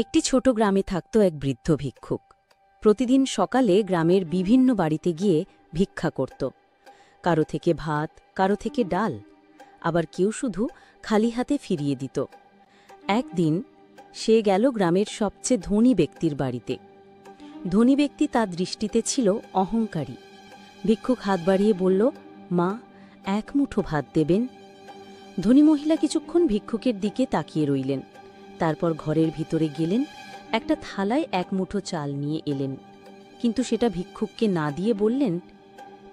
একটি ছোট গ্রামে থাকত এক বৃদ্ধ ভিক্ষুক। প্রতিদিন সকালে গ্রামের বিভিন্ন বাড়িতে গিয়ে ভিক্ষা করত। কারো থেকে ভাত, কারো থেকে ডাল, আবার কেউ শুধু খালি হাতে ফিরিয়ে দিত। একদিন সে গেল গ্রামের সবচেয়ে ধনী ব্যক্তির বাড়িতে। ধনী ব্যক্তি তার দৃষ্টিতে ছিল অহংকারী। ভিক্ষুক হাত বাড়িয়ে বলল, মা, এক মুঠো ভাত দেবেন? ধনী মহিলা কিছুক্ষণ ভিক্ষুকের দিকে তাকিয়ে রইলেন। তারপর ঘরের ভিতরে গেলেন, একটা থালায় এক মুঠো চাল নিয়ে এলেন। কিন্তু সেটা ভিক্ষুককে না দিয়ে বললেন,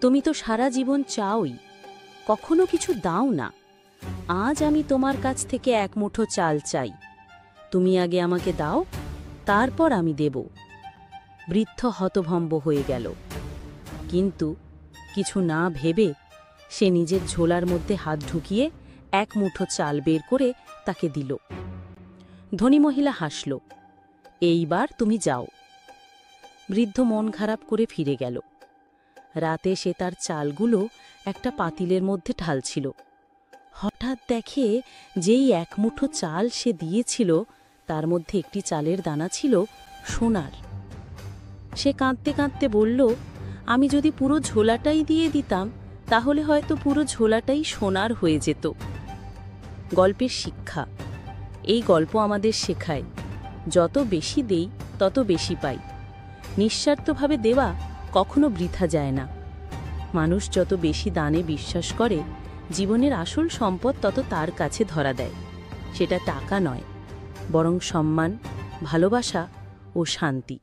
তুমি তো সারা জীবন চাওই, কখনো কিছু দাও না। আজ আমি তোমার কাছ থেকে এক মুঠো চাল চাই। তুমি আগে আমাকে দাও, তারপর আমি দেব। বৃদ্ধ হতভম্ব হয়ে গেল, কিন্তু কিছু না ভেবে সে নিজের ঝোলার মধ্যে হাত ঢুকিয়ে এক মুঠো চাল বের করে তাকে দিল। ধনী মহিলা হাসল, এইবার তুমি যাও। বৃদ্ধ মন খারাপ করে ফিরে গেল। রাতে সে তার চালগুলো একটা পাতিলের মধ্যে ঢালছিল। হঠাৎ দেখে যেই এক মুঠো চাল সে দিয়েছিল তার মধ্যে একটি চালের দানা ছিল সোনার। সে কাঁদতে কাঁদতে বলল, আমি যদি পুরো ঝোলাটাই দিয়ে দিতাম তাহলে হয়তো পুরো ঝোলাটাই সোনার হয়ে যেত। গল্পের শিক্ষা। এই গল্প আমাদের শেখায়, যত বেশি দেই তত বেশি পাই। নিঃস্বার্থভাবে দেওয়া কখনো বৃথা যায় না। মানুষ যত বেশি দানে বিশ্বাস করে, জীবনের আসল সম্পদ তত তার কাছে ধরা দেয়। সেটা টাকা নয়, বরং সম্মান, ভালোবাসা ও শান্তি।